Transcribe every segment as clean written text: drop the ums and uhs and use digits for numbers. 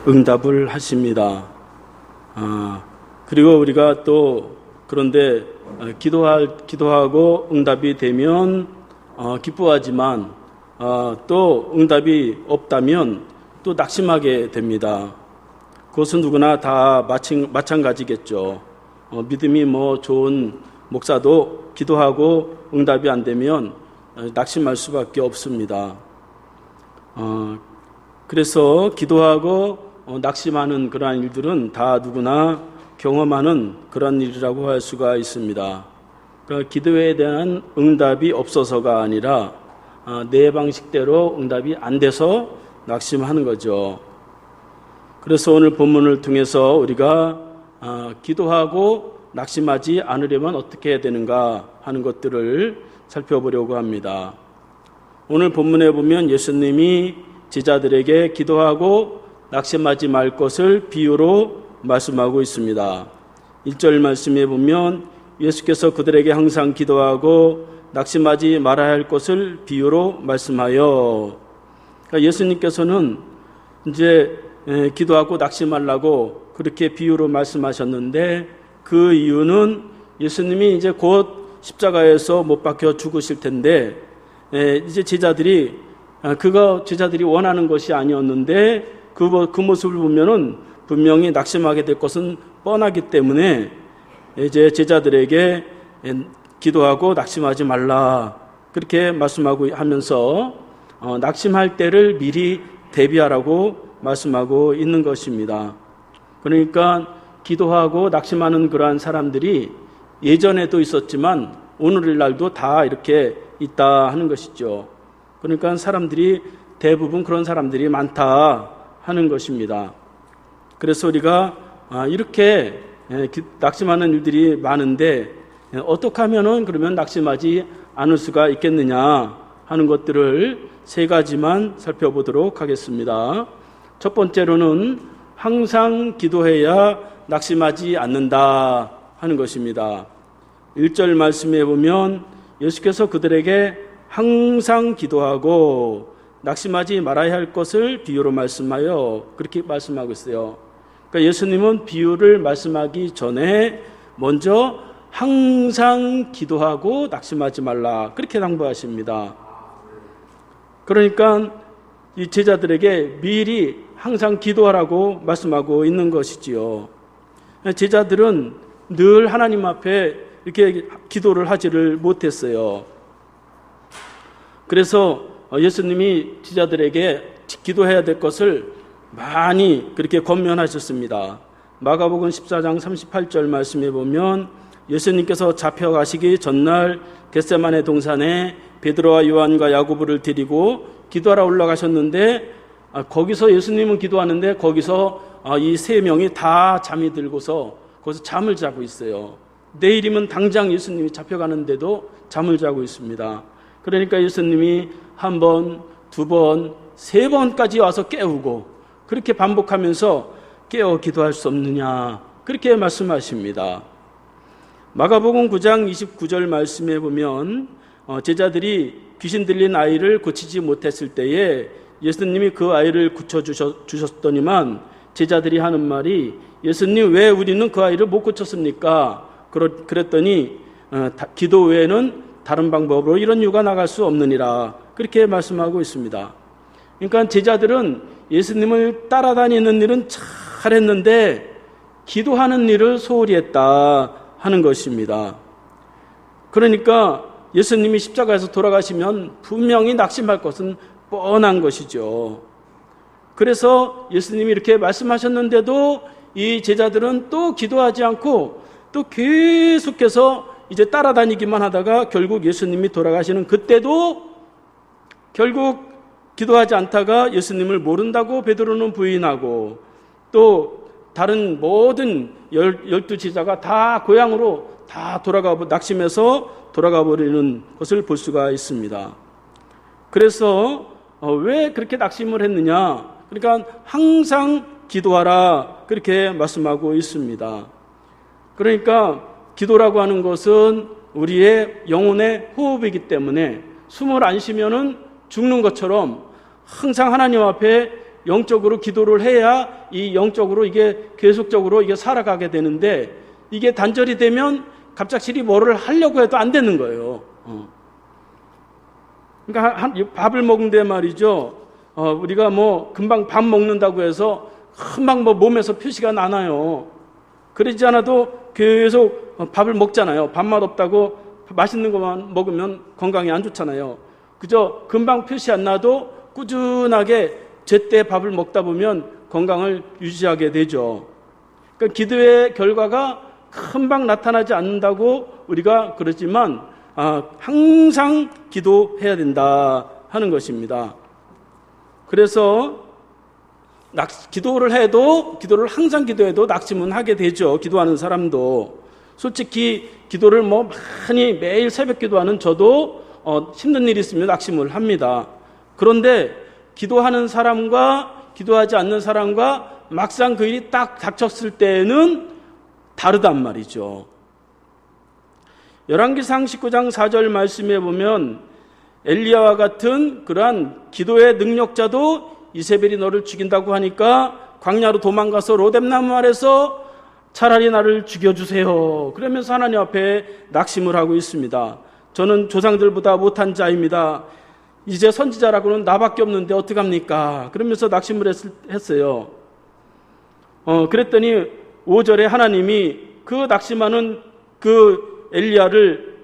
응답을 하십니다. 그리고 우리가 또 그런데 기도하고 응답이 되면 기뻐하지만 또 응답이 없다면 또 낙심하게 됩니다. 그것은 누구나 다 마찬가지겠죠. 믿음이 좋은 목사도 기도하고 응답이 안 되면 낙심할 수밖에 없습니다. 그래서 기도하고 낙심하는 그러한 일들은 다 누구나 경험하는 그런 일이라고 할 수가 있습니다. 그러니까 기도에 대한 응답이 없어서가 아니라 내 방식대로 응답이 안 돼서 낙심하는 거죠. 그래서 오늘 본문을 통해서 우리가 기도하고 낙심하지 않으려면 어떻게 해야 되는가 하는 것들을 살펴보려고 합니다. 오늘 본문에 보면 예수님이 제자들에게 기도하고 낙심하지 말 것을 비유로 말씀하고 있습니다. 1절 말씀에 보면 예수께서 그들에게 항상 기도하고 낙심하지 말아야 할 것을 비유로 말씀하여, 그러니까 예수님께서는 이제 기도하고 낙심하려고 그렇게 비유로 말씀하셨는데, 그 이유는 예수님이 이제 곧 십자가에서 못 박혀 죽으실 텐데 이제 제자들이 원하는 것이 아니었는데 그 모습을 보면은 분명히 낙심하게 될 것은 뻔하기 때문에 이제 제자들에게 기도하고 낙심하지 말라 그렇게 말씀하고 하면서 낙심할 때를 미리 대비하라고 말씀하고 있는 것입니다. 그러니까 기도하고 낙심하는 그러한 사람들이 예전에도 있었지만 오늘날도 다 이렇게 있다 하는 것이죠. 그러니까 대부분 그런 사람들이 많다 하는 것입니다. 그래서 우리가 이렇게 낙심하는 일들이 많은데 어떻게 하면은 그러면 낙심하지 않을 수가 있겠느냐 하는 것들을 세 가지만 살펴보도록 하겠습니다. 첫 번째로는 항상 기도해야 낙심하지 않는다 하는 것입니다. 1절 말씀에 보면 예수께서 그들에게 항상 기도하고 낙심하지 말아야 할 것을 비유로 말씀하여 그렇게 말씀하고 있어요. 그러니까 예수님은 비유를 말씀하기 전에 먼저 항상 기도하고 낙심하지 말라 그렇게 당부하십니다. 그러니까 이 제자들에게 미리 항상 기도하라고 말씀하고 있는 것이지요. 제자들은 늘 하나님 앞에 이렇게 기도를 하지를 못했어요. 그래서 예수님이 제자들에게 기도해야 될 것을 많이 그렇게 권면하셨습니다. 마가복음 14장 38절 말씀에 보면 예수님께서 잡혀가시기 전날 겟세마네 동산에 베드로와 요한과 야고보를 데리고 기도하러 올라가셨는데 거기서 예수님은 기도하는데 거기서 이 세 명이 다 잠이 들고서 거기서 잠을 자고 있어요. 내일이면 당장 예수님이 잡혀가는데도 잠을 자고 있습니다. 그러니까 예수님이 한 번, 두 번, 세 번까지 와서 깨우고 그렇게 반복하면서 깨어 기도할 수 없느냐 그렇게 말씀하십니다. 마가복음 9장 29절 말씀에 보면 제자들이 귀신 들린 아이를 고치지 못했을 때에 예수님이 그 아이를 고쳐주셨더니만 제자들이 하는 말이 예수님 왜 우리는 그 아이를 못 고쳤습니까? 그랬더니 기도 외에는 다른 방법으로 이런 유가 나갈 수 없느니라 그렇게 말씀하고 있습니다. 그러니까 제자들은 예수님을 따라다니는 일은 잘했는데 기도하는 일을 소홀히 했다 하는 것입니다. 그러니까 예수님이 십자가에서 돌아가시면 분명히 낙심할 것은 뻔한 것이죠. 그래서 예수님이 이렇게 말씀하셨는데도 이 제자들은 또 기도하지 않고 또 계속해서 이제 따라다니기만 하다가 결국 예수님이 돌아가시는 그때도 결국 기도하지 않다가 예수님을 모른다고 베드로는 부인하고 또 다른 모든 12제자가 다 고향으로 다 낙심해서 돌아가 버리는 것을 볼 수가 있습니다. 그래서 왜 그렇게 낙심을 했느냐? 그러니까 항상 기도하라 그렇게 말씀하고 있습니다. 그러니까 기도라고 하는 것은 우리의 영혼의 호흡이기 때문에 숨을 안 쉬면은 죽는 것처럼 항상 하나님 앞에 영적으로 기도를 해야 이 영적으로 이게 계속적으로 이게 살아가게 되는데, 이게 단절이 되면 갑작스레 뭐를 하려고 해도 안 되는 거예요. 그러니까 밥을 먹는데 말이죠. 우리가 뭐 금방 밥 먹는다고 해서 금방 뭐 몸에서 표시가 나나요? 그러지 않아도 계속 밥을 먹잖아요. 밥맛 없다고 맛있는 것만 먹으면 건강에 안 좋잖아요. 그저 금방 표시 안 나도 꾸준하게 제때 밥을 먹다 보면 건강을 유지하게 되죠. 그러니까 기도의 결과가 금방 나타나지 않는다고 우리가 그러지만 항상 기도해야 된다 하는 것입니다. 그래서 기도를 항상 기도해도 낙심은 하게 되죠. 기도하는 사람도. 솔직히 기도를 뭐 많이 매일 새벽 기도하는 저도 힘든 일이 있으면 낙심을 합니다. 그런데 기도하는 사람과 기도하지 않는 사람과 막상 그 일이 딱 닥쳤을 때는 다르단 말이죠. 열왕기상 19장 4절 말씀에 보면 엘리야와 같은 그러한 기도의 능력자도 이세벨이 너를 죽인다고 하니까 광야로 도망가서 로뎀나무 아래서 차라리 나를 죽여주세요. 그러면서 하나님 앞에 낙심을 하고 있습니다. 저는 조상들보다 못한 자입니다. 이제 선지자라고는 나밖에 없는데 어떡합니까? 그러면서 낙심을 했어요. 그랬더니 5절에 하나님이 그 낙심하는 그 엘리야를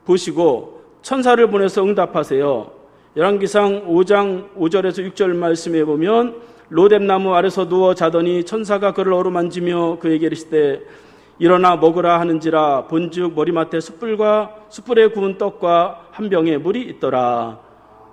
보시고 천사를 보내서 응답하세요. 열왕기상 5장 5절에서 6절 말씀에 보면 로뎀나무 아래서 누워 자더니 천사가 그를 어루만지며 그에게 이르시되 일어나 먹으라 하는지라 본즉 머리맡에 숯불에 구운 떡과 한 병에 물이 있더라.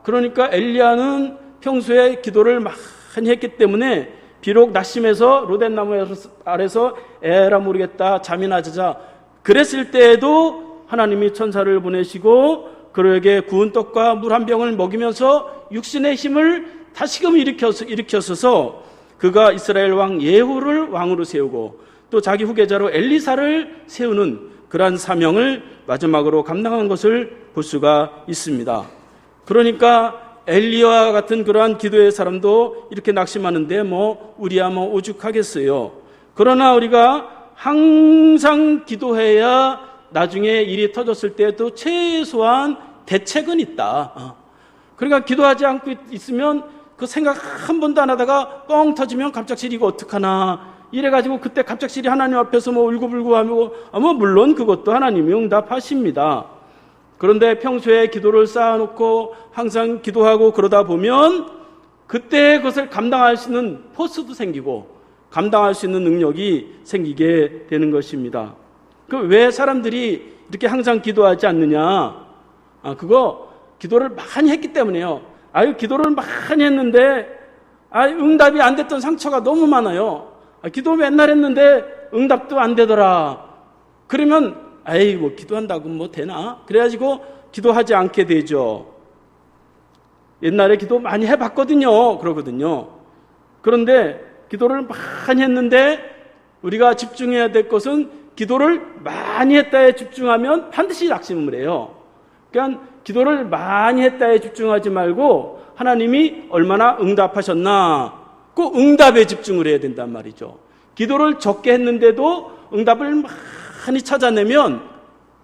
그러니까 엘리야는 평소에 기도를 많이 했기 때문에 비록 낙심해서 로뎀나무 아래서 에라 모르겠다 잠이나 자자 그랬을 때에도 하나님이 천사를 보내시고 그에게 구운 떡과 물 한 병을 먹이면서 육신의 힘을 다시금 일으켜서서 그가 이스라엘 왕 예후를 왕으로 세우고 또 자기 후계자로 엘리사를 세우는 그러한 사명을 마지막으로 감당한 것을 볼 수가 있습니다. 그러니까 엘리야와 같은 그러한 기도의 사람도 이렇게 낙심하는데 뭐 우리야 뭐 오죽하겠어요. 그러나 우리가 항상 기도해야 나중에 일이 터졌을 때도 최소한 대책은 있다. 그러니까 기도하지 않고 있으면 그 생각 한 번도 안 하다가 뻥 터지면 갑작스레 이거 어떡하나 이래가지고 그때 갑작스레 하나님 앞에서 뭐 울고불고 하고 물론 그것도 하나님이 응답하십니다. 그런데 평소에 기도를 쌓아놓고 항상 기도하고 그러다 보면 그때 그것을 감당할 수 있는 포스도 생기고 감당할 수 있는 능력이 생기게 되는 것입니다. 왜 사람들이 이렇게 항상 기도하지 않느냐? 그거 기도를 많이 했기 때문에요. 기도를 많이 했는데 응답이 안 됐던 상처가 너무 많아요. 기도 맨날 했는데 응답도 안 되더라. 그러면 뭐 기도한다고 뭐 되나? 그래가지고 기도하지 않게 되죠. 옛날에 기도 많이 해봤거든요. 그러거든요. 그런데 기도를 많이 했는데 우리가 집중해야 될 것은 기도를 많이 했다에 집중하면 반드시 낙심을 해요. 그러니까 기도를 많이 했다에 집중하지 말고 하나님이 얼마나 응답하셨나 그 응답에 집중을 해야 된단 말이죠. 기도를 적게 했는데도 응답을 많이 찾아내면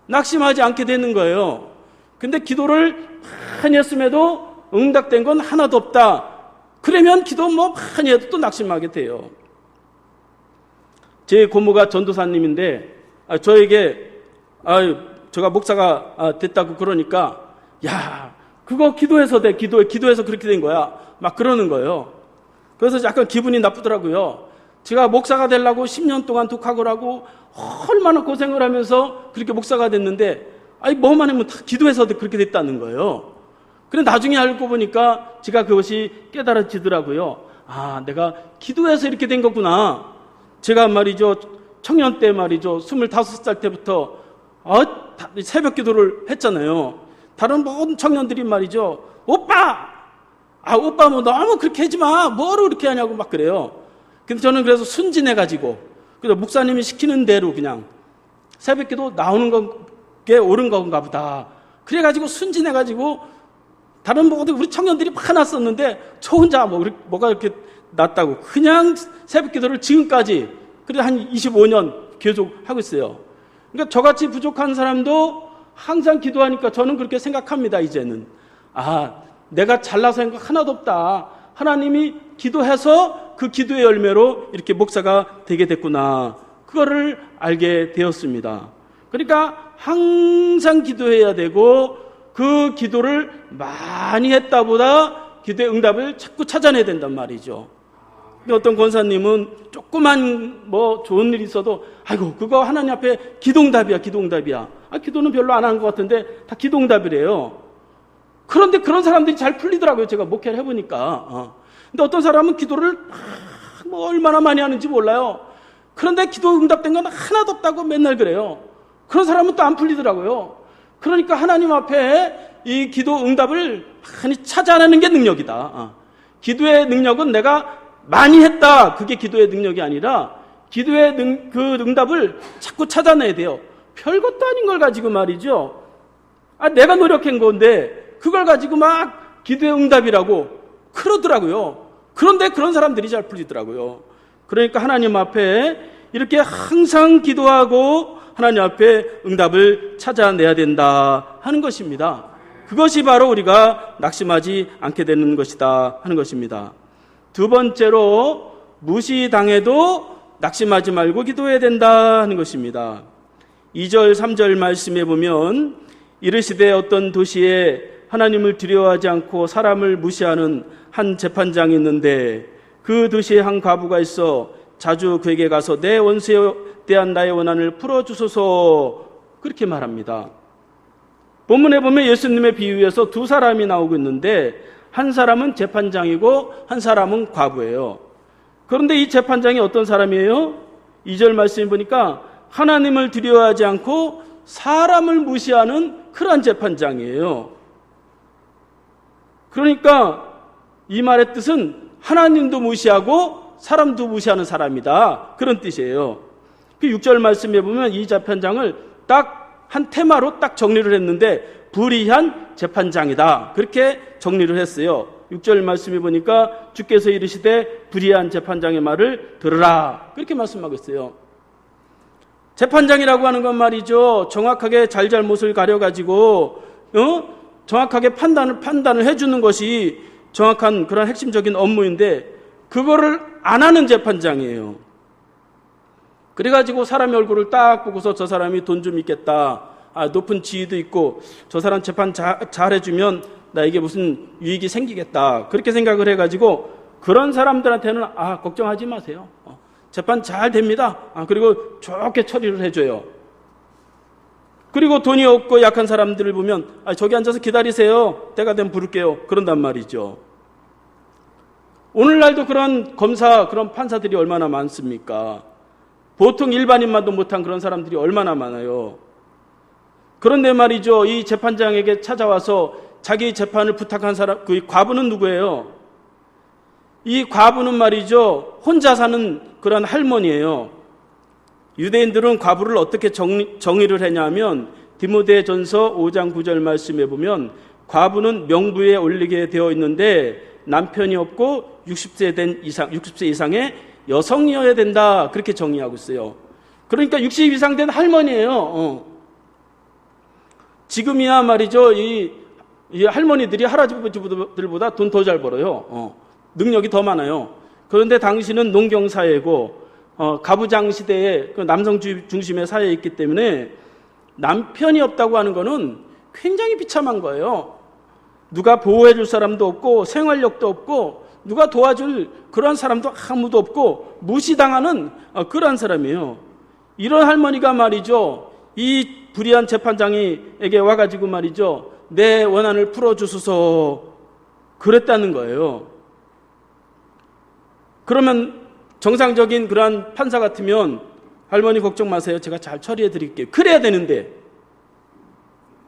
낙심하지 않게 되는 거예요. 근데 기도를 많이 했음에도 응답된 건 하나도 없다. 그러면 기도 뭐 많이 해도 또 낙심하게 돼요. 제 고모가 전도사님인데 저에게 제가 목사가 됐다고 그러니까 야 그거 기도해서 돼 기도해서 그렇게 된 거야 막 그러는 거예요. 그래서 약간 기분이 나쁘더라고요. 제가 목사가 되려고 10년 동안 독학을 하고 얼마나 고생을 하면서 그렇게 목사가 됐는데 뭐만 하면 다 기도해서 그렇게 됐다는 거예요. 그런데 나중에 알고 보니까 제가 그것이 깨달아지더라고요. 내가 기도해서 이렇게 된 거구나. 제가 말이죠 청년 때 말이죠 25살 때부터 새벽 기도를 했잖아요. 다른 모든 청년들이 말이죠 오빠 뭐 너무 그렇게 하지 마 뭐로 그렇게 하냐고 막 그래요. 근데 저는 그래서 순진해가지고 그래서 목사님이 시키는 대로 그냥 새벽 기도 나오는 게 옳은 건가 보다 그래가지고 순진해가지고 다른 모든 우리 청년들이 많았었는데 저 혼자 뭐가 이렇게 낫다고 그냥 새벽 기도를 지금까지 그래도 한 25년 계속 하고 있어요. 그러니까 저같이 부족한 사람도 항상 기도하니까 저는 그렇게 생각합니다. 이제는 내가 잘나서 한 거 하나도 없다. 하나님이 기도해서 그 기도의 열매로 이렇게 목사가 되게 됐구나. 그거를 알게 되었습니다. 그러니까 항상 기도해야 되고 그 기도를 많이 했다 보다 기도의 응답을 자꾸 찾아내야 된단 말이죠. 근데 어떤 권사님은 조그만 좋은 일이 있어도 아이고 그거 하나님 앞에 기도응답이야. 기도는 별로 안 하는 것 같은데 다 기도응답이래요. 그런데 그런 사람들이 잘 풀리더라고요. 제가 목회를 해보니까. 근데 어떤 사람은 기도를 얼마나 많이 하는지 몰라요. 그런데 기도 응답된 건 하나도 없다고 맨날 그래요. 그런 사람은 또 안 풀리더라고요. 그러니까 하나님 앞에 이 기도 응답을 많이 찾아내는 게 능력이다. 기도의 능력은 내가 많이 했다. 그게 기도의 능력이 아니라 기도의 그 응답을 자꾸 찾아내야 돼요. 별것도 아닌 걸 가지고 말이죠. 내가 노력한 건데 그걸 가지고 막 기도의 응답이라고 그러더라고요. 그런데 그런 사람들이 잘 풀리더라고요. 그러니까 하나님 앞에 이렇게 항상 기도하고 하나님 앞에 응답을 찾아내야 된다 하는 것입니다. 그것이 바로 우리가 낙심하지 않게 되는 것이다 하는 것입니다. 두 번째로 무시당해도 낙심하지 말고 기도해야 된다 하는 것입니다. 2절 3절 말씀에 보면 이르시되 어떤 도시에 하나님을 두려워하지 않고 사람을 무시하는 한 재판장이 있는데 그 도시에 한 과부가 있어 자주 그에게 가서 내 원수에 대한 나의 원한을 풀어주소서 그렇게 말합니다. 본문에 보면 예수님의 비유에서 두 사람이 나오고 있는데 한 사람은 재판장이고 한 사람은 과부예요. 그런데 이 재판장이 어떤 사람이에요? 2절 말씀 보니까 하나님을 두려워하지 않고 사람을 무시하는 그러한 재판장이에요. 그러니까 이 말의 뜻은 하나님도 무시하고 사람도 무시하는 사람이다. 그런 뜻이에요. 그 6절 말씀에 보면 이 재판장을 딱 한 테마로 딱 정리를 했는데 불의한 재판장이다. 그렇게 정리를 했어요. 6절 말씀에 보니까 주께서 이르시되 불의한 재판장의 말을 들으라. 그렇게 말씀하고 있어요. 재판장이라고 하는 건 말이죠. 정확하게 잘잘못을 가려가지고 정확하게 판단을 해주는 것이 정확한 그런 핵심적인 업무인데 그거를 안 하는 재판장이에요. 그래가지고 사람의 얼굴을 딱 보고서 저 사람이 돈 좀 있겠다. 높은 지위도 있고 저 사람 재판 잘 해주면 나에게 무슨 유익이 생기겠다. 그렇게 생각을 해가지고 그런 사람들한테는 걱정하지 마세요. 재판 잘 됩니다. 그리고 좋게 처리를 해줘요. 그리고 돈이 없고 약한 사람들을 보면 저기 앉아서 기다리세요. 때가 되면 부를게요. 그런단 말이죠. 오늘날도 그런 검사, 그런 판사들이 얼마나 많습니까? 보통 일반인만도 못한 그런 사람들이 얼마나 많아요. 그런데 말이죠. 이 재판장에게 찾아와서 자기 재판을 부탁한 사람, 그 과부는 누구예요? 이 과부는 말이죠. 혼자 사는 그런 할머니예요. 유대인들은 과부를 어떻게 정의를 했냐면 디모데전서 5장 9절 말씀에 보면 과부는 명부에 올리게 되어 있는데 남편이 없고 60세 이상의 여성이어야 된다. 그렇게 정의하고 있어요. 그러니까 60 이상 된 할머니예요. 지금이야 말이죠. 이 할머니들이 할아버지들보다 돈 더 잘 벌어요. 능력이 더 많아요. 그런데 당시는 농경사회고 가부장 시대에 그 남성 중심의 사회에 있기 때문에 남편이 없다고 하는 거는 굉장히 비참한 거예요. 누가 보호해 줄 사람도 없고 생활력도 없고 누가 도와줄 그런 사람도 아무도 없고 무시당하는 그런 사람이에요. 이런 할머니가 말이죠. 이 불의한 재판장에게 와가지고 말이죠. 내 원한을 풀어주소서 그랬다는 거예요. 그러면 정상적인 그러한 판사 같으면 할머니 걱정 마세요. 제가 잘 처리해 드릴게요. 그래야 되는데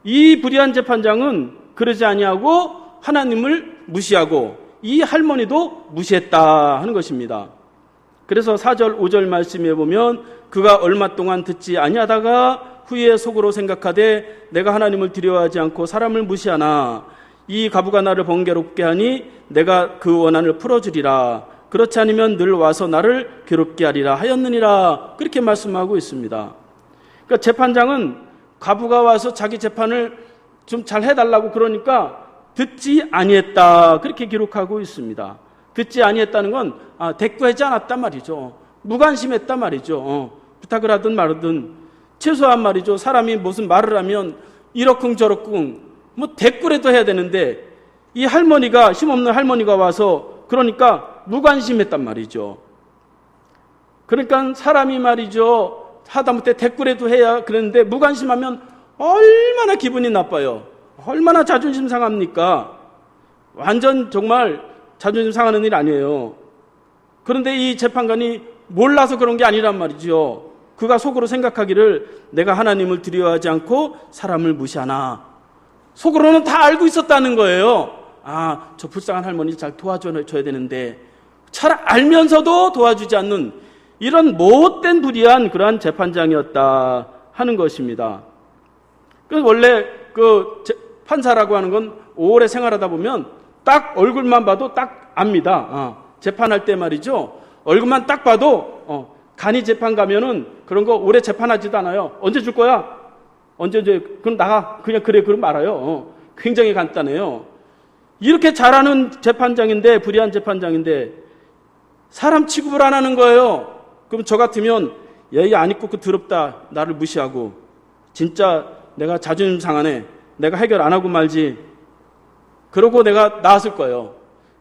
이 불의한 재판장은 그러지 아니하고 하나님을 무시하고 이 할머니도 무시했다 하는 것입니다. 그래서 4절 5절 말씀에 보면 그가 얼마 동안 듣지 아니하다가 후에 속으로 생각하되 내가 하나님을 두려워하지 않고 사람을 무시하나 이 과부가 나를 번거롭게 하니 내가 그 원한을 풀어주리라. 그렇지 않으면 늘 와서 나를 괴롭게 하리라 하였느니라. 그렇게 말씀하고 있습니다. 그러니까 재판장은 과부가 와서 자기 재판을 좀 잘 해달라고 그러니까 듣지 아니했다. 그렇게 기록하고 있습니다. 듣지 아니했다는 건 대꾸하지 않았단 말이죠. 무관심했단 말이죠. 부탁을 하든 말든 최소한 말이죠. 사람이 무슨 말을 하면 이러쿵저러쿵 뭐 대꾸라도 해야 되는데 이 할머니가, 힘없는 할머니가 와서 그러니까 무관심했단 말이죠. 그러니까 사람이 말이죠. 하다못해 대꾸라도 해야 그랬는데 무관심하면 얼마나 기분이 나빠요. 얼마나 자존심 상합니까? 완전 정말 자존심 상하는 일 아니에요. 그런데 이 재판관이 몰라서 그런 게 아니란 말이죠. 그가 속으로 생각하기를 내가 하나님을 두려워하지 않고 사람을 무시하나. 속으로는 다 알고 있었다는 거예요. 저 불쌍한 할머니 잘 도와줘야 되는데 잘 알면서도 도와주지 않는 이런 못된 불의한 그러한 재판장이었다 하는 것입니다. 그래서 원래 그 판사라고 하는 건 오래 생활하다 보면 딱 얼굴만 봐도 딱 압니다. 재판할 때 말이죠. 얼굴만 딱 봐도 간이 재판 가면은 그런 거 오래 재판하지도 않아요. 언제 줄 거야? 언제 그럼 나가. 그냥 그래 그럼 말아요. 굉장히 간단해요. 이렇게 잘하는 재판장인데, 불의한 재판장인데 사람 취급을 안 하는 거예요. 그럼 저 같으면 예의 안 있고 그 더럽다 나를 무시하고 진짜 내가 자존심 상하네. 내가 해결 안 하고 말지. 그러고 내가 나왔을 거예요.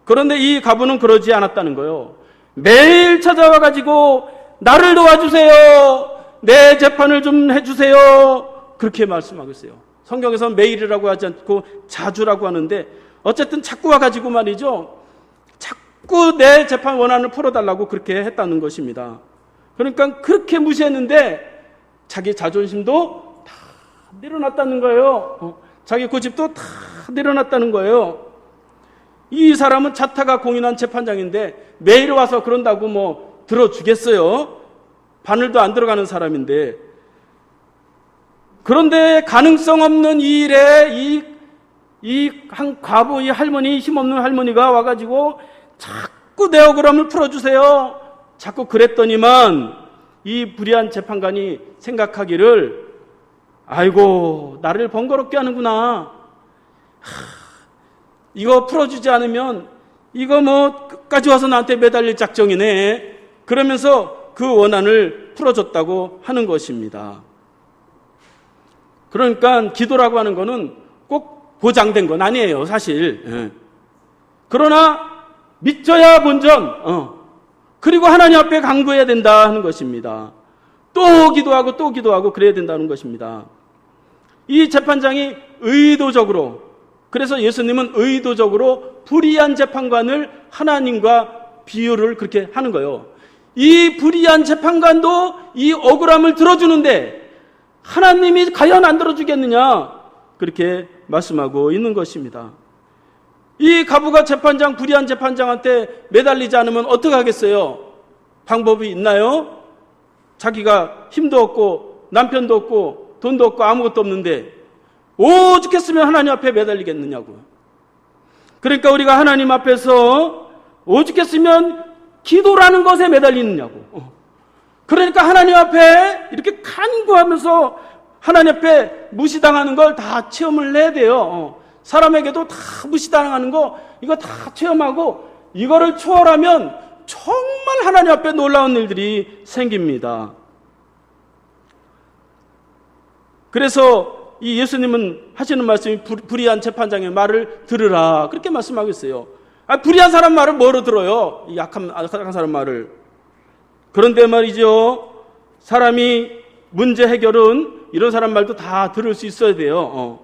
그런데 이 가부는 그러지 않았다는 거예요. 매일 찾아와 가지고 나를 도와주세요. 내 재판을 좀 해주세요. 그렇게 말씀하고 있어요. 성경에서는 매일이라고 하지 않고 자주라고 하는데 어쨌든 자꾸 와가지고 말이죠. 자꾸 내 재판 원한을 풀어달라고 그렇게 했다는 것입니다. 그러니까 그렇게 무시했는데 자기 자존심도 다 내려놨다는 거예요. 자기 고집도 다 내려놨다는 거예요. 이 사람은 자타가 공인한 재판장인데 매일 와서 그런다고 뭐 들어주겠어요? 바늘도 안 들어가는 사람인데. 그런데 가능성 없는 이 일에 이 한 과부, 이 할머니, 힘없는 할머니가 와가지고 자꾸 내 억울함을 풀어주세요. 자꾸 그랬더니만 이 불의한 재판관이 생각하기를 아이고 나를 번거롭게 하는구나. 이거 풀어주지 않으면 이거 뭐 끝까지 와서 나한테 매달릴 작정이네. 그러면서 그 원한을 풀어줬다고 하는 것입니다. 그러니까 기도라고 하는 거는 꼭 보장된 건 아니에요, 사실. 그러나 믿져야 본전, 그리고 하나님 앞에 간구해야 된다 하는 것입니다. 또 기도하고 그래야 된다는 것입니다. 이 재판장이 의도적으로, 그래서 예수님은 의도적으로 불의한 재판관을 하나님과 비유를 그렇게 하는 거예요. 이 불의한 재판관도 이 억울함을 들어주는데 하나님이 과연 안 들어주겠느냐, 그렇게 말씀하고 있는 것입니다. 이 가부가 불의한 재판장한테 매달리지 않으면 어떻게 하겠어요? 방법이 있나요? 자기가 힘도 없고 남편도 없고 돈도 없고 아무것도 없는데 오죽했으면 하나님 앞에 매달리겠느냐고. 그러니까 우리가 하나님 앞에서 오죽했으면 기도라는 것에 매달리느냐고. 그러니까 하나님 앞에 이렇게 간구하면서 하나님 앞에 무시당하는 걸 다 체험을 해야 돼요. 사람에게도 다 무시당하는 거 이거 다 체험하고 이거를 초월하면 정말 하나님 앞에 놀라운 일들이 생깁니다. 그래서 이 예수님은 하시는 말씀이 불의한 재판장의 말을 들으라 그렇게 말씀하고 있어요. 불의한 사람 말을 뭐로 들어요? 이 약한 사람 말을. 그런데 말이죠, 사람이 문제 해결은 이런 사람 말도 다 들을 수 있어야 돼요.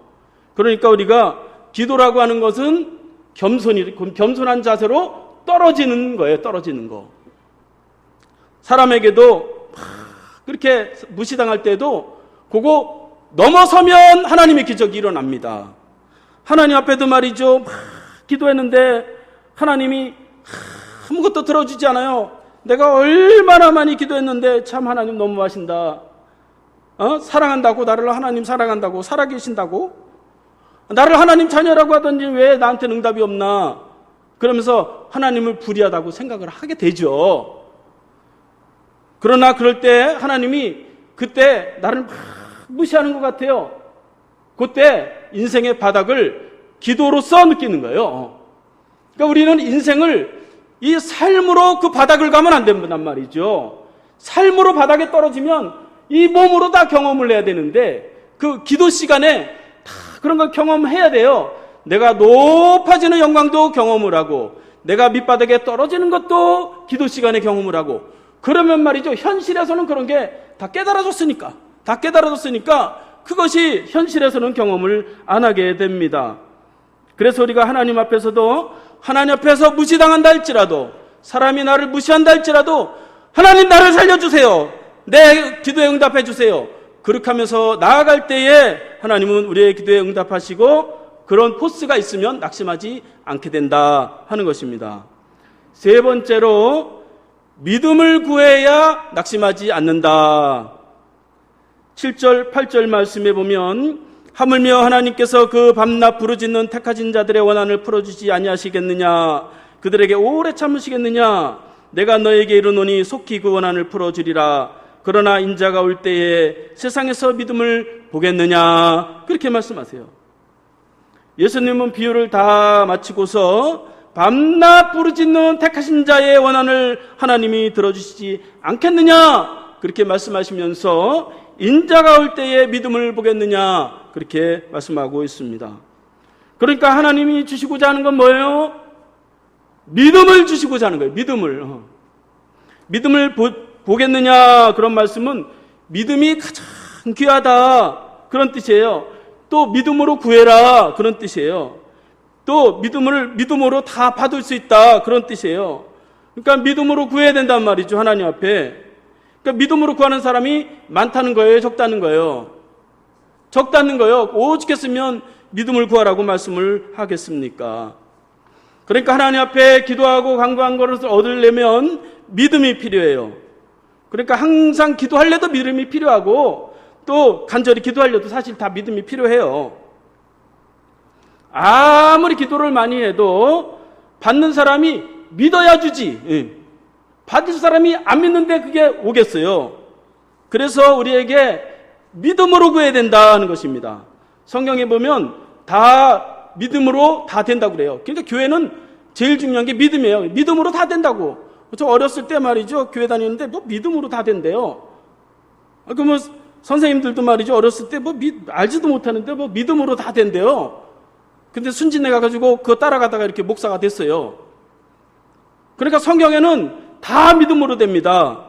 그러니까 우리가 기도라고 하는 것은 겸손한 자세로 떨어지는 거예요. 떨어지는 거. 사람에게도 그렇게 무시당할 때도 그거 넘어서면 하나님의 기적이 일어납니다. 하나님 앞에도 말이죠, 기도했는데 하나님이 아무것도 들어주지 않아요. 내가 얼마나 많이 기도했는데 참 하나님 너무하신다. 사랑한다고, 나를 하나님 사랑한다고, 살아계신다고 나를 하나님 자녀라고 하더니 왜 나한테는 응답이 없나? 그러면서 하나님을 불의하다고 생각을 하게 되죠. 그러나 그럴 때 하나님이 그때 나를 막 무시하는 것 같아요. 그때 인생의 바닥을 기도로써 느끼는 거예요. 그러니까 우리는 인생을 이 삶으로 그 바닥을 가면 안 된단 말이죠. 삶으로 바닥에 떨어지면 이 몸으로 다 경험을 해야 되는데 그 기도 시간에 다 그런 걸 경험해야 돼요. 내가 높아지는 영광도 경험을 하고 내가 밑바닥에 떨어지는 것도 기도 시간에 경험을 하고 그러면 말이죠. 현실에서는 그런 게 다 깨달아졌으니까 그것이 현실에서는 경험을 안 하게 됩니다. 그래서 우리가 하나님 앞에서도 하나님 앞에서 무시당한다 할지라도 사람이 나를 무시한다 할지라도 하나님 나를 살려주세요. 내 기도에 응답해 주세요. 그렇게 하면서 나아갈 때에 하나님은 우리의 기도에 응답하시고 그런 포스가 있으면 낙심하지 않게 된다 하는 것입니다. 세 번째로 믿음을 구해야 낙심하지 않는다. 7절 8절 말씀에 보면 하물며 하나님께서 그 밤낮 부르짖는 택하신 자들의 원한을 풀어주지 아니하시겠느냐 그들에게 오래 참으시겠느냐 내가 너에게 이르노니 속히 그 원한을 풀어주리라 그러나 인자가 올 때에 세상에서 믿음을 보겠느냐 그렇게 말씀하세요. 예수님은 비유를 다 마치고서 밤낮 부르짖는 택하신 자의 원한을 하나님이 들어주시지 않겠느냐 그렇게 말씀하시면서 인자가 올 때에 믿음을 보겠느냐 그렇게 말씀하고 있습니다. 그러니까 하나님이 주시고자 하는 건 뭐예요? 믿음을 주시고자 하는 거예요. 믿음을 보겠느냐 그런 말씀은 믿음이 가장 귀하다 그런 뜻이에요. 또 믿음으로 구해라 그런 뜻이에요. 또 믿음으로 다 받을 수 있다 그런 뜻이에요. 그러니까 믿음으로 구해야 된단 말이죠. 하나님 앞에. 그러니까 믿음으로 구하는 사람이 많다는 거예요? 적다는 거예요? 적다는 거예요. 오죽했으면 믿음을 구하라고 말씀을 하겠습니까? 그러니까 하나님 앞에 기도하고 간구한 것을 얻으려면 믿음이 필요해요. 그러니까 항상 기도하려도 믿음이 필요하고 또 간절히 기도하려도 사실 다 믿음이 필요해요. 아무리 기도를 많이 해도 받는 사람이 믿어야 주지. 받을 사람이 안 믿는데 그게 오겠어요. 그래서 우리에게 믿음으로 구해야 된다는 것입니다. 성경에 보면 다 믿음으로 다 된다고 그래요. 그러니까 교회는 제일 중요한 게 믿음이에요. 믿음으로 다 된다고. 저 어렸을 때 말이죠. 교회 다니는데 뭐 믿음으로 다 된대요. 그 선생님들도 말이죠. 어렸을 때 알지도 못하는데 믿음으로 다 된대요. 근데 순진해 가지고 그거 따라가다가 이렇게 목사가 됐어요. 그러니까 성경에는 다 믿음으로 됩니다.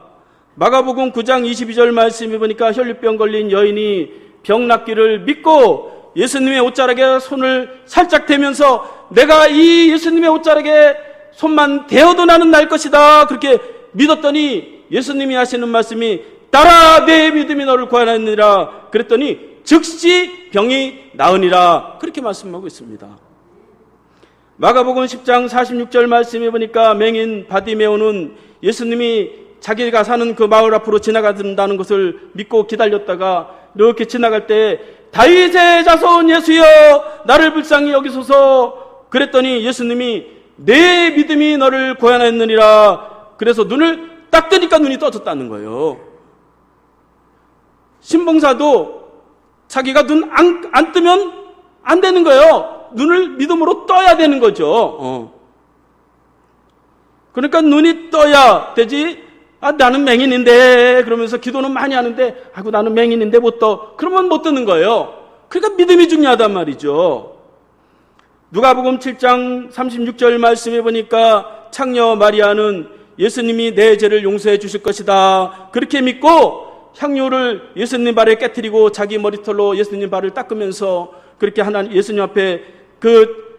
마가복음 9장 22절 말씀해 보니까 혈류병 걸린 여인이 병 낫기를 믿고 예수님의 옷자락에 손을 살짝 대면서 내가 이 예수님의 옷자락에 손만 대어도 나는 날 것이다 그렇게 믿었더니 예수님이 하시는 말씀이 따라 내 믿음이 너를 구하였느니라 그랬더니 즉시 병이 나으니라 그렇게 말씀하고 있습니다. 마가복음 10장 46절 말씀해 보니까 맹인 바디메오는 예수님이 자기가 사는 그 마을 앞으로 지나간다는 것을 믿고 기다렸다가 이렇게 지나갈 때 다윗의 자손 예수여 나를 불쌍히 여기소서 그랬더니 예수님이 내 믿음이 너를 구원하였느니라 그래서 눈을 딱 뜨니까 눈이 떠졌다는 거예요. 신봉사도 자기가 눈 안 뜨면 안 되는 거예요. 눈을 믿음으로 떠야 되는 거죠. 그러니까 눈이 떠야 되지. 나는 맹인인데 그러면서 기도는 많이 하는데 나는 맹인인데 못 떠. 그러면 못 뜨는 거예요. 그러니까 믿음이 중요하단 말이죠. 누가복음 7장 36절 말씀해 보니까 창녀 마리아는 예수님이 내 죄를 용서해 주실 것이다 그렇게 믿고 향료를 예수님 발에 깨뜨리고 자기 머리털로 예수님 발을 닦으면서 그렇게 예수님 앞에 그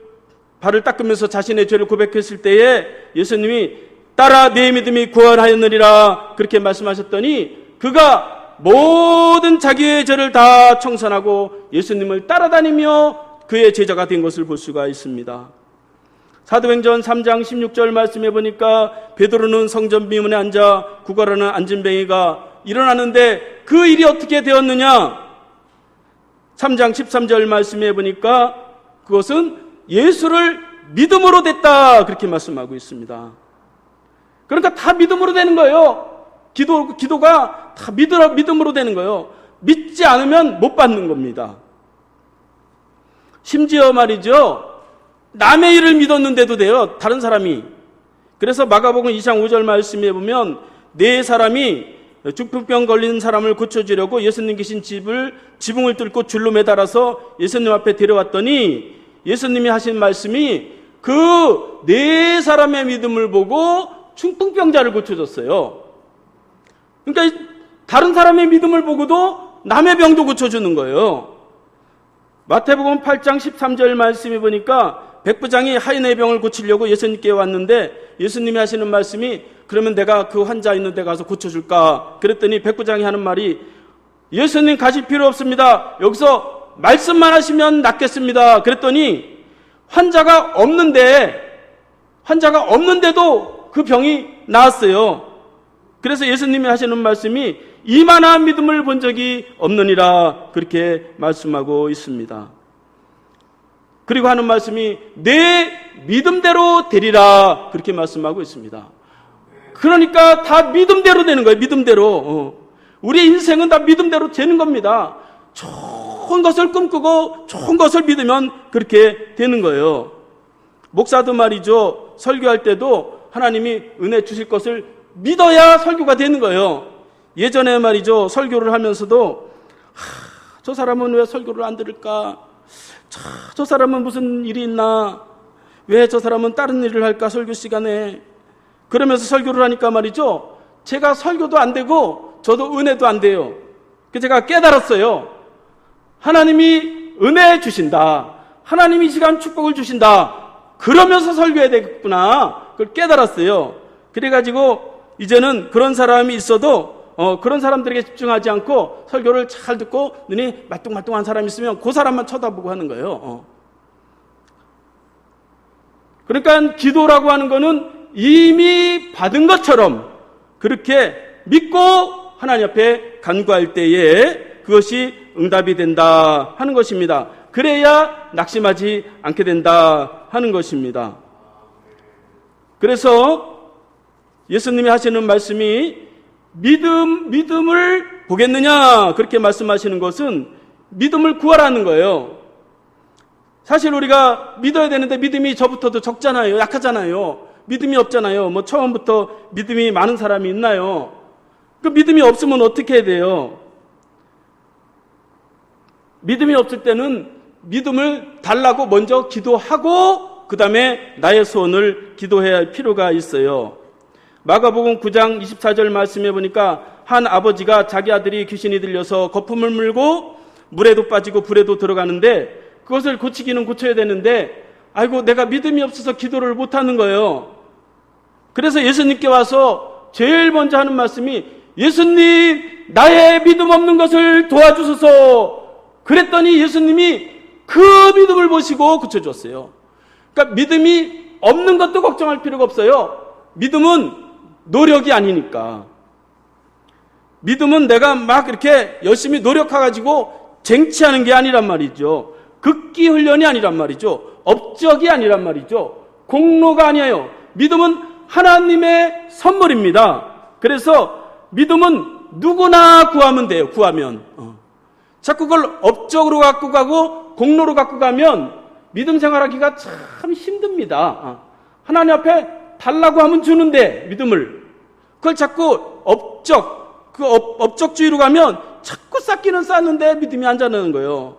발을 닦으면서 자신의 죄를 고백했을 때에 예수님이 따라 내 믿음이 구원하였느니라 그렇게 말씀하셨더니 그가 모든 자기의 죄를 다 청산하고 예수님을 따라다니며 그의 제자가 된 것을 볼 수가 있습니다. 사도행전 3장 16절 말씀해 보니까 베드로는 성전 비문에 앉아 구걸하는 안진뱅이가 일어나는데 그 일이 어떻게 되었느냐? 3장 13절 말씀해 보니까 그것은 예수를 믿음으로 됐다. 그렇게 말씀하고 있습니다. 그러니까 다 믿음으로 되는 거예요. 기도가 다 믿음으로 되는 거예요. 믿지 않으면 못 받는 겁니다. 심지어 말이죠, 남의 일을 믿었는데도 돼요, 다른 사람이. 그래서 마가복음 2장 5절 말씀에 보면 네 사람이 중풍병 걸린 사람을 고쳐주려고 예수님 계신 지붕을 뚫고 줄로 매달아서 예수님 앞에 데려왔더니 예수님이 하신 말씀이 그 네 사람의 믿음을 보고 중풍병자를 고쳐줬어요. 그러니까 다른 사람의 믿음을 보고도 남의 병도 고쳐주는 거예요. 마태복음 8장 13절 말씀에 보니까 백부장이 하인의 병을 고치려고 예수님께 왔는데 예수님이 하시는 말씀이 그러면 내가 그 환자 있는 데 가서 고쳐줄까? 그랬더니 백부장이 하는 말이 예수님 가실 필요 없습니다. 여기서 말씀만 하시면 낫겠습니다. 그랬더니 환자가 없는데도 그 병이 나았어요. 그래서 예수님이 하시는 말씀이 이만한 믿음을 본 적이 없느니라 그렇게 말씀하고 있습니다. 그리고 하는 말씀이 내 믿음대로 되리라 그렇게 말씀하고 있습니다. 그러니까 다 믿음대로 되는 거예요. 믿음대로. 우리 인생은 다 믿음대로 되는 겁니다. 좋은 것을 꿈꾸고 좋은 것을 믿으면 그렇게 되는 거예요. 목사도 말이죠, 설교할 때도 하나님이 은혜 주실 것을 믿어야 설교가 되는 거예요. 예전에 말이죠, 설교를 하면서도 저 사람은 왜 설교를 안 들을까? 저 사람은 무슨 일이 있나? 왜 저 사람은 다른 일을 할까? 설교 시간에. 그러면서 설교를 하니까 말이죠, 제가 설교도 안 되고 저도 은혜도 안 돼요. 그래서 제가 깨달았어요. 하나님이 은혜 주신다. 하나님이 이 시간 축복을 주신다. 그러면서 설교해야 되겠구나. 그걸 깨달았어요. 그래가지고 이제는 그런 사람이 있어도 그런 사람들에게 집중하지 않고 설교를 잘 듣고 눈이 말똥말똥한 사람이 있으면 그 사람만 쳐다보고 하는 거예요. 그러니까 기도라고 하는 거는 이미 받은 것처럼 그렇게 믿고 하나님 앞에 간구할 때에 그것이 응답이 된다 하는 것입니다. 그래야 낙심하지 않게 된다 하는 것입니다. 그래서 예수님이 하시는 말씀이 믿음을 보겠느냐 그렇게 말씀하시는 것은 믿음을 구하라는 거예요. 사실 우리가 믿어야 되는데 믿음이 저부터도 적잖아요. 약하잖아요. 믿음이 없잖아요. 뭐 처음부터 믿음이 많은 사람이 있나요? 그 믿음이 없으면 어떻게 해야 돼요? 믿음이 없을 때는 믿음을 달라고 먼저 기도하고 그 다음에 나의 소원을 기도해야 할 필요가 있어요. 마가복음 9장 24절 말씀해 보니까 한 아버지가 자기 아들이 귀신이 들려서 거품을 물고 물에도 빠지고 불에도 들어가는데 그것을 고치기는 고쳐야 되는데 아이고 내가 믿음이 없어서 기도를 못하는 거예요. 그래서 예수님께 와서 제일 먼저 하는 말씀이 예수님 나의 믿음 없는 것을 도와주소서. 그랬더니 예수님이 그 믿음을 보시고 고쳐줬어요. 그러니까 믿음이 없는 것도 걱정할 필요가 없어요. 믿음은 노력이 아니니까. 믿음은 내가 막 이렇게 열심히 노력해가지고 쟁취하는 게 아니란 말이죠. 극기 훈련이 아니란 말이죠. 업적이 아니란 말이죠. 공로가 아니에요. 믿음은 하나님의 선물입니다. 그래서 믿음은 누구나 구하면 돼요. 구하면. 자꾸 그걸 업적으로 갖고 가고 공로로 갖고 가면 믿음 생활하기가 참 힘듭니다. 하나님 앞에 달라고 하면 주는데 믿음을 그걸 자꾸 업적주의로 가면 자꾸 쌓기는 쌓는데 믿음이 안 자라는 거예요.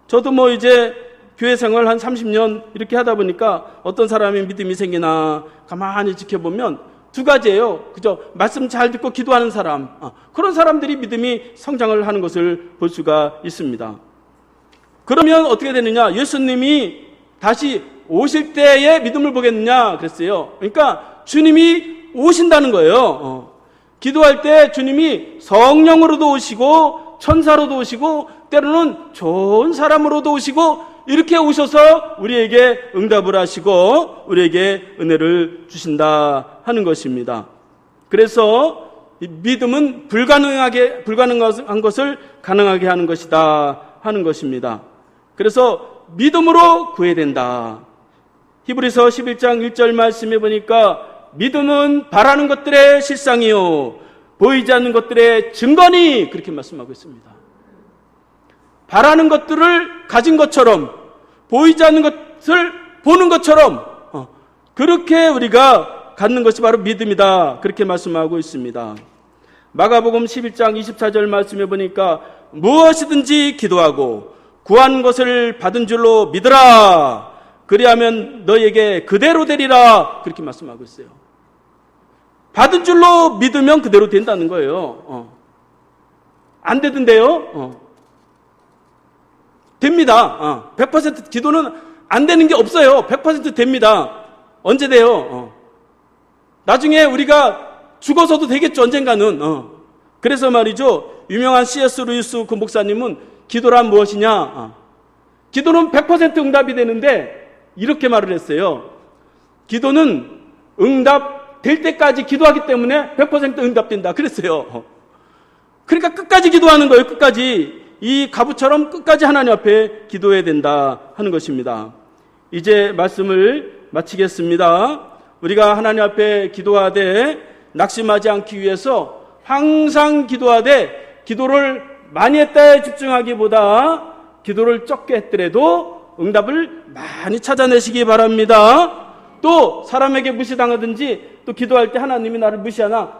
저도 뭐 이제 교회 생활 한 30년 이렇게 하다 보니까 어떤 사람이 믿음이 생기나 가만히 지켜보면 두 가지예요. 그죠? 말씀 잘 듣고 기도하는 사람. 그런 사람들이 믿음이 성장을 하는 것을 볼 수가 있습니다. 그러면 어떻게 되느냐? 예수님이 다시 오실 때에 믿음을 보겠느냐? 그랬어요. 그러니까 주님이 오신다는 거예요. 기도할 때 주님이 성령으로도 오시고 천사로도 오시고 때로는 좋은 사람으로도 오시고 이렇게 오셔서 우리에게 응답을 하시고 우리에게 은혜를 주신다 하는 것입니다. 그래서 믿음은 불가능한 것을 가능하게 하는 것이다 하는 것입니다. 그래서 믿음으로 구해야 된다. 히브리서 11장 1절 말씀해 보니까 믿음은 바라는 것들의 실상이요 보이지 않는 것들의 증거니, 그렇게 말씀하고 있습니다. 바라는 것들을 가진 것처럼, 보이지 않는 것을 보는 것처럼 그렇게 우리가 갖는 것이 바로 믿음이다, 그렇게 말씀하고 있습니다. 마가복음 11장 24절 말씀해 보니까 무엇이든지 기도하고 구한 것을 받은 줄로 믿으라, 그리하면 너에게 그대로 되리라, 그렇게 말씀하고 있어요. 받은 줄로 믿으면 그대로 된다는 거예요. 안 되던데요? 됩니다. 100% 기도는 안 되는 게 없어요. 100% 됩니다. 언제 돼요? 나중에 우리가 죽어서도 되겠죠, 언젠가는. 그래서 말이죠, 유명한 C.S. 루이스 그 목사님은 기도란 무엇이냐? 기도는 100% 응답이 되는데 이렇게 말을 했어요. 기도는 응답될 때까지 기도하기 때문에 100% 응답된다, 그랬어요. 그러니까 끝까지 기도하는 거예요. 끝까지. 이 가부처럼 끝까지 하나님 앞에 기도해야 된다 하는 것입니다. 이제 말씀을 마치겠습니다. 우리가 하나님 앞에 기도하되 낙심하지 않기 위해서 항상 기도하되, 기도를 많이 했다에 집중하기보다 기도를 적게 했더라도 응답을 많이 찾아내시기 바랍니다. 또 사람에게 무시당하든지 또 기도할 때 하나님이 나를 무시하나,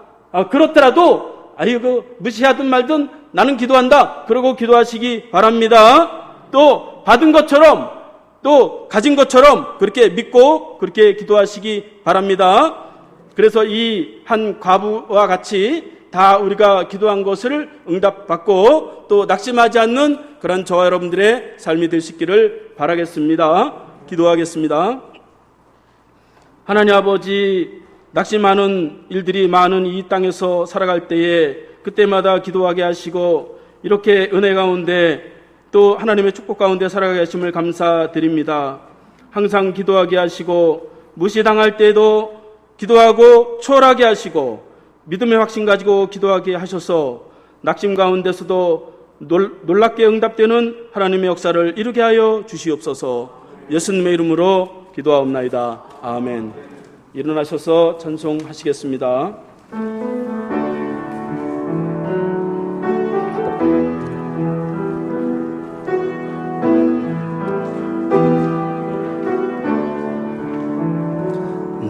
그렇더라도 아이고 무시하든 말든 나는 기도한다, 그러고 기도하시기 바랍니다. 또 받은 것처럼, 또 가진 것처럼 그렇게 믿고 그렇게 기도하시기 바랍니다. 그래서 이 한 과부와 같이 다 우리가 기도한 것을 응답받고 또 낙심하지 않는 그런 저와 여러분들의 삶이 되시기를 바라겠습니다. 기도하겠습니다. 하나님 아버지, 낙심하는 일들이 많은 이 땅에서 살아갈 때에 그때마다 기도하게 하시고 이렇게 은혜 가운데 또 하나님의 축복 가운데 살아가게 하심을 감사드립니다. 항상 기도하게 하시고 무시당할 때에도 기도하고 초월하게 하시고 믿음의 확신 가지고 기도하게 하셔서 낙심 가운데서도 놀랍게 응답되는 하나님의 역사를 이루게 하여 주시옵소서. 예수님의 이름으로 기도하옵나이다. 아멘. 일어나셔서 찬송하시겠습니다.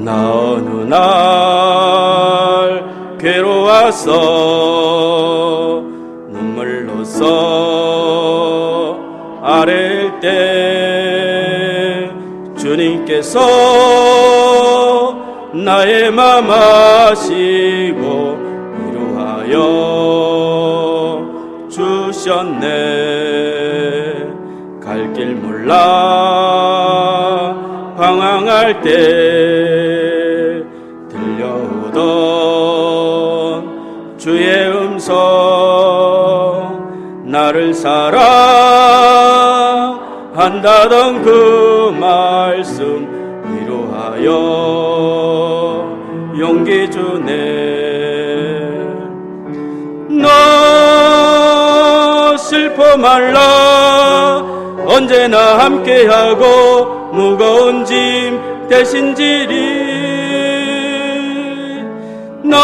나 어느 날 괴로워서 눈물로써 아랠 때 주님께서 나의 맘 아시고 위로하여 주셨네. 갈 길 몰라 방황할 때 들려오던 주의 음성, 나를 사랑한다던 그 말씀 위로하여 용기 주네. 너 슬퍼 말라, 언제나 함께하고 무거운 짐 대신 지리. 너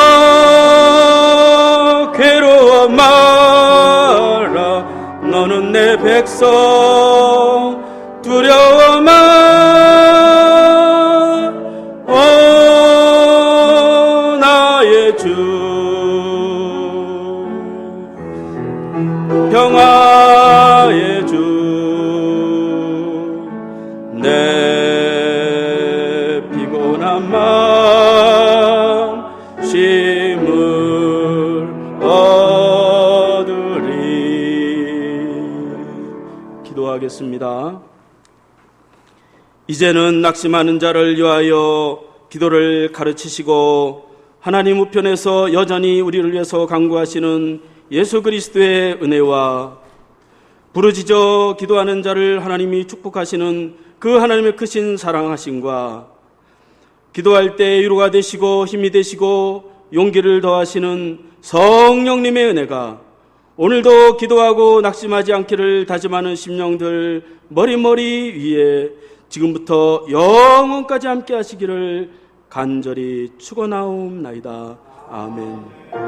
괴로워 마라, 너는 내 백성. 두려워 마, 오 나의 주. 평화의 주, 내 피곤한 마음 쉼을 얻으리. 기도하겠습니다. 이제는 낙심하는 자를 위하여 기도를 가르치시고 하나님 우편에서 여전히 우리를 위해서 간구하시는 예수 그리스도의 은혜와 부르짖어 기도하는 자를 하나님이 축복하시는 그 하나님의 크신 사랑하심과 기도할 때 위로가 되시고 힘이 되시고 용기를 더하시는 성령님의 은혜가 오늘도 기도하고 낙심하지 않기를 다짐하는 심령들 머리머리 위에 지금부터 영원까지 함께 하시기를 간절히 축원하옵나이다. 아멘.